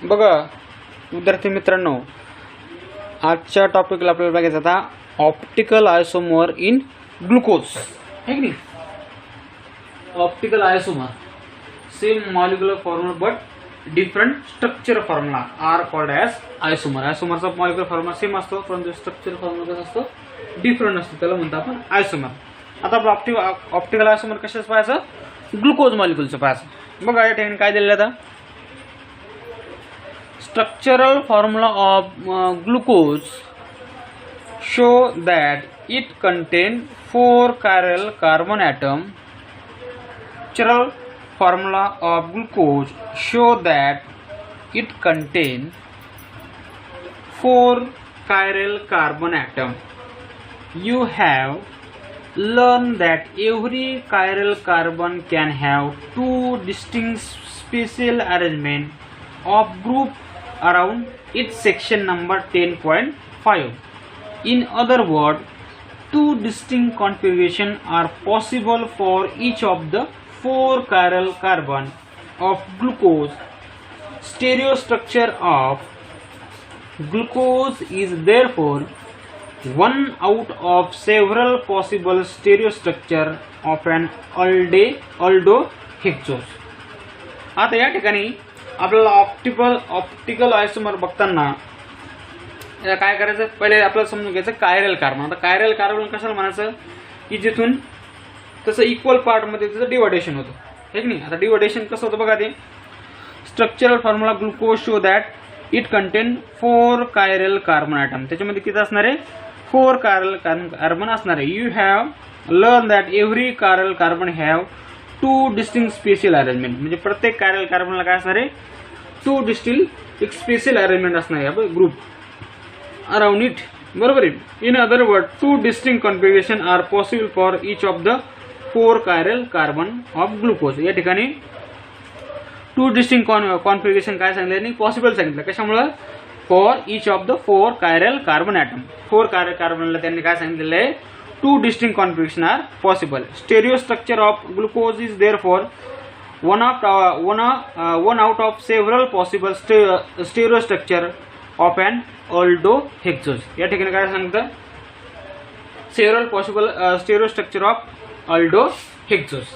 बघा विद्यार्थी मित्रांनो, आजच्या टॉपिकला आपल्याला बघायचं आता ऑप्टिकल आयसोमर इन ग्लुकोज, है की नाही. Optical isomer same molecular formula but different structure formula are called as isomer. आयसोमरचा मॉलिक्युलर फॉर्म्युला सेम असतो परंतु स्ट्रक्चर फॉर्म्युला कसा असतो, डिफरंट असतो, त्याला म्हणतो आपण आयसोमर. आता आपण ऑप्टिकल आयसोमर कशाच पाहायचं, ग्लुकोज मॉलिक्युलचं पाहायचं. बघा या ठिकाणी काय दिलेलं आता, structural formula of glucose show that it contain 4 chiral carbon atom. Structural formula of glucose show that it contain 4 chiral carbon atom. You have learned that every chiral carbon can have 2 distinct special arrangement of group around its section number 10.5. In other words, 2 distinct configurations are possible for each of the 4 chiral carbon of glucose. Stereostructure of glucose is therefore one out of several possible stereostructure of an aldohexose. आता या ठिकाणी आपल्याला optical आयसोमर बघताना काय करायचं, पहिले आपल्याला समजून घ्यायचं कायरल कार्बन. आता कायरल कार्बन कशाला म्हणायचं की जिथून तसं इक्वल पार्टमध्ये त्याचं डिवायडेशन होतं, हे की नाही. आता डिवायडेशन कसं होतं बघा, ते structural formula glucose show that it contain 4 chiral carbon atom. त्याच्यामध्ये किती असणार आहे, 4 कायरल कार्बन असणार आहे. You have learn that every chiral carbon have 2 distinct spatial arrangement. म्हणजे प्रत्येक कायरल कार्बनला काय असणार आहे, 2 डिस्टिंक्ट एक स्पेशल अरेंजमेंट असणार आहे ग्रुप अराउंड इट, बरोबर आहे. In other word 2 distinct configuration are possible for each of the 4 chiral carbon of glucose. या ठिकाणी 2 डिस्टिंक्ट कॉन्फिगरेशन काय सांगितलं नाही, पॉसिबल सांगितलं. कशामुळे, for each of the 4 chiral carbon atom. 4 chiral कार्बनला त्यांनी काय सांगितलेलं आहे, 2 distinct configurations are possible. Stereostructure of glucose is therefore one out of several possible stereostructure of an aldohexose. या ठिकाणी काय सांगतं, several possible stereostructure of aldohexose.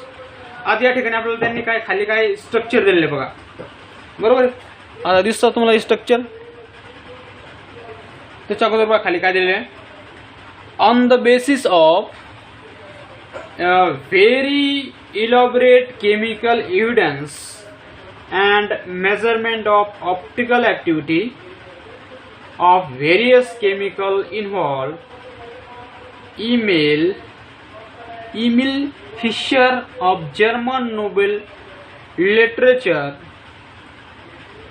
आता या ठिकाणी आपल्याला त्यांनी काय खाली काय स्ट्रक्चर दिलेले बघा, बरोबर. आता दिसतं तुम्हाला हे स्ट्रक्चर. त्याच्या अगोदर बघा खाली काय दिलेलं आहे, on the basis of very elaborate chemical evidence and measurement of optical activity of various chemical involved, Emil Fischer of German Nobel Literature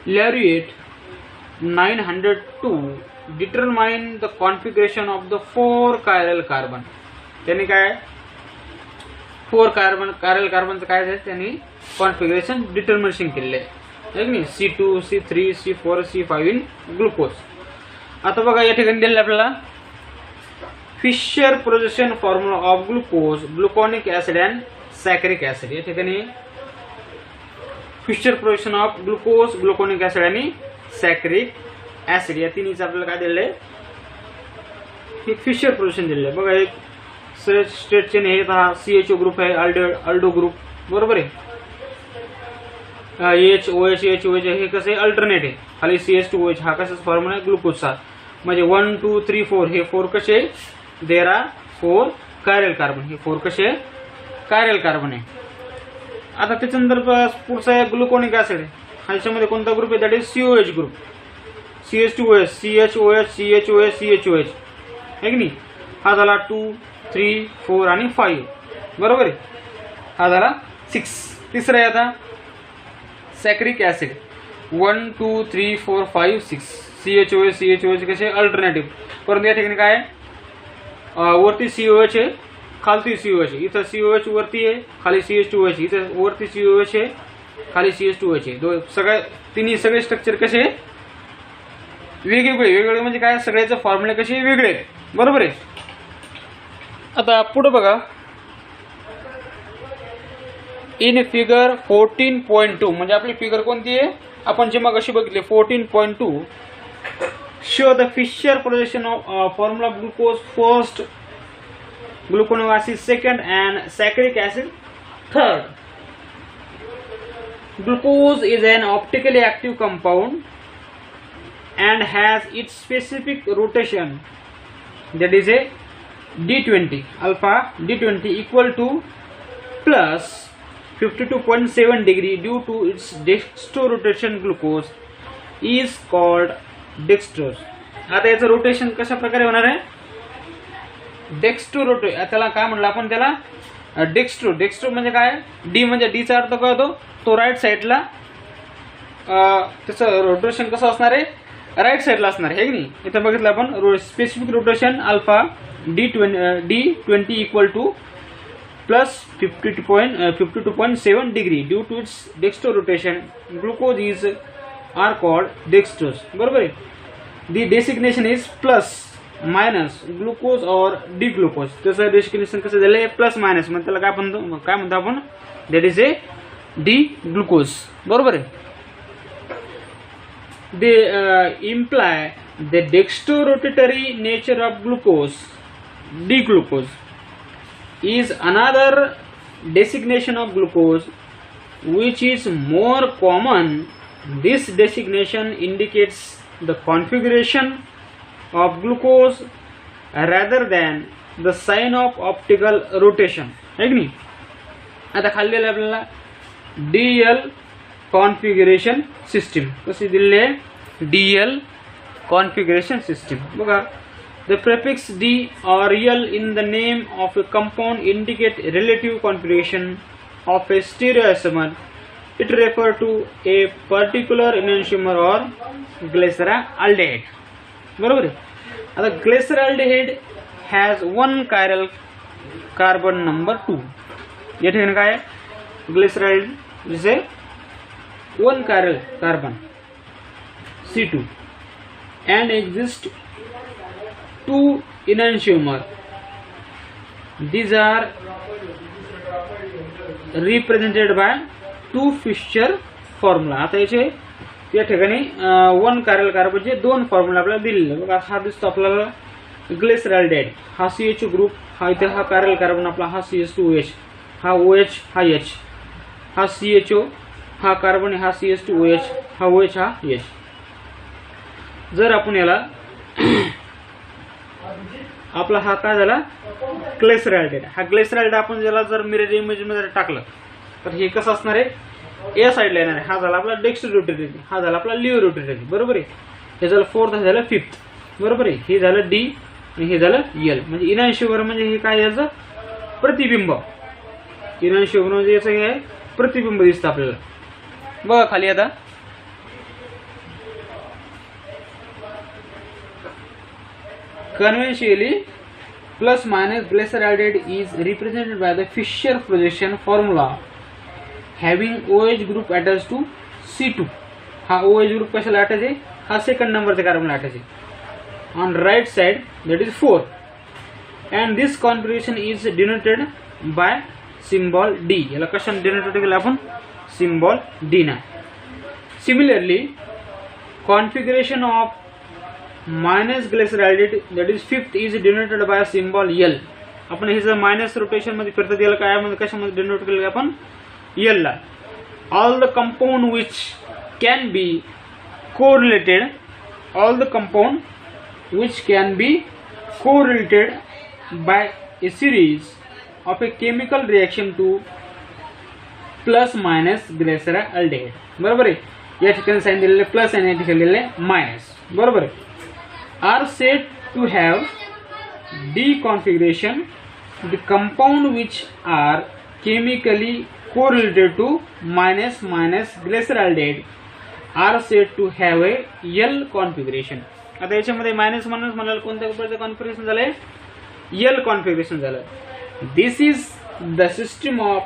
Laureate 902 determine the configuration of the 4 chiral carbon. त्यांनी काय 4 chiral कार्बनचं काय आहे, त्यांनी configuration determination केलेलं आहे, नाही. C2, C3, C4, C5 in glucose. आता बघा या ठिकाणी दिलेलं आपल्याला Fisher projection formula of glucose, gluconic acid and saccharic acid. या ठिकाणी Fisher projection of glucose, gluconic acid आणि सॅकरिक ऍसिड या तिन्हीचं आपल्याला काय दिलेलं आहे, हे फिशर प्रोजेक्शन दिलेलं आहे. बघा एक स्ट्रेट चेन आहे, हा CHO ग्रुप आहे, अल्डो ग्रुप, बरोबर आहे. OH हे कसं आहे, अल्टरनेट आहे. खाली CH2OH हा कसाच फॉर्म्युला आहे, ग्लुकोजचा. म्हणजे 1 2 3 4 हे 4 कसे, देर आर 4 कायरल कार्बन. हे 4 कसे कायरल कार्बन आहे. आता त्याच्यानंतर पुढचा आहे ग्लुकोनिक ऍसिड. ह्याच्यामध्ये कोणता ग्रुप आहे, that is COH group. CH2OH, CHOH, CHOH, CHOH, है की नाही. हा झाला 2 3 4 आणि 5, बरोबर आहे. हा झाला 6. तिसरा आहे आता सॅक्रिक ऍसिड. 1 2 3 4 5 6 CHOH कसे अल्टरनेटिव्ह. परंतु या ठिकाणी काय वरती COH आहे, खालती COH आहे. इथं COH वरती आहे, खाली CH2OH. इथं वरती COH आहे, खाली CH2OH आहे. सगळे तिन्ही सगळे स्ट्रक्चर कसे वेगवेगळे म्हणजे काय, सगळ्याचे फॉर्म्युले कसे वेगळे आहेत, बरोबर आहे. आता पुढे बघा, इन फिगर 14.2 म्हणजे आपली फिगर कोणती आहे, आपण जे मग अशी बघितले 14.2 show the Fischer projection of formula glucose first, gluconic acid second and saccharic acid third. Glucose is an optically active compound and has its specific rotation, that is a D20 alpha D20 equal to plus 52.7 degree due to its dextrorotation. Glucose is called dextrose. आता याचं rotation कशा प्रकारे होणार आहे? Dextro रोटे, त्याला काय म्हणलं आपण? त्याला डेक्स्ट्रो. डेक्स्ट्रो म्हणजे काय? डी म्हणजे डीचा अर्थ काय होतो? तो राईट साईडला, त्याचं रोटेशन कसं असणार आहे? राईट साईडला असणार आहे, हे की नाही? इथं बघितलं आपण specific rotation alpha D20 equal to plus 52.7 degree due to its dextro rotation. Glucose is are called dextrose. बरोबर आहे. The designation is plus minus glucose और डी ग्लुकोज. त्याचं डेसिग्नेशन कसं झालं? प्लस मायनस, मग त्याला काय म्हणतो आपण? That is a D glucose. बरोबर आहे. They imply the dextrorotatory nature of glucose, D glucose is another designation of glucose which is more common. This designation indicates the configuration of glucose rather than the sign of optical rotation. है की नाही? आता खाली आपल्याला DL configuration system कशी दिली आहे? DL configuration system बघा. The prefix D or L in the name of a compound indicate relative configuration of a stereoisomer. It refers to a particular enantiomer or glyceraldehyde. बरोबर आहे. आता glyceraldehyde has one chiral carbon number 2. या ठिकाणी काय आहे? glyceraldehyde is a one chiral carbon C2 and exists two enantiomer. These are represented by two Fischer formula. आता याचे या ठिकाणी वन कायरल कार्बनचे दोन फॉर्म्युला आपल्याला दिलेले बघा. हा दिसतो आपल्याला ग्लिसरॉल्डेहाइड, हा CH ग्रुप, हा इथे हा कायरल कार्बन आपला, हा CH2OH, हा OH, हा H, हा CHO, हा कार्बन, हा CH2OH, हा OH, हा H. जर आपण याला आपला हा काय झाला? ग्लिसरॉल्डेहाइड. हा ग्लिसरॉल्डेहाइड आपण ज्याला जर मिरर इमेज मध्ये टाकलं तर हे कसं असणार आहे? या साईडला येणार आहे. हा झाला आपला डेक्स्ट्रोरोटेटरी, हा झाला आपला लिओरोटेटरी. बरोबर आहे. हे झालं फोर्थ, हे झालं फिफ्थ. बरोबर आहे. हे झालं डी आणि हे झालं एल. म्हणजे इनॅन्शिओमर म्हणजे हे काय? याचं प्रतिबिंब. इनॅन्शिओमर म्हणजे याचं हे आहे प्रतिबिंब दिसतं आपल्याला. बघा खाली आता conventionally plus minus glyceraldehyde is represented by the Fischer projection formula having OH group attached to C2. हा OH group कशाला अटॅच आहे? हा सेकंड नंबरचा कार्बनला अटॅच आहे. On right side that is 4 and this configuration is denoted by symbol D. याला कशाने denote केलं आपण? symbol D ना. Similarly configuration of minus glyceraldehyde that is fifth is denoted by symbol L. आपण हे जर मायनस रोटेशन मध्ये फिरतात याला काय मध्ये कशामध्ये डिनोट केलं आपण? L ला. All the compound which can be correlated, all the compound which can be correlated by a series of a chemical reaction to plus minus glyceraldehyde. बरोबर आहे. या ठिकाणी साइन दिलेले प्लस आणि या ठिकाणी दिलेले मायनस. बरोबर आहे. Are said to have D configuration. The compound which are chemically correlated to minus glyceraldehyde are said to have a L configuration. आता याच्यामध्ये मायनस मायनस म्हणाल कोणत्या प्रकारचं कॉन्फिगरेशन झालंय? L कॉन्फिगरेशन झालं. This is the system of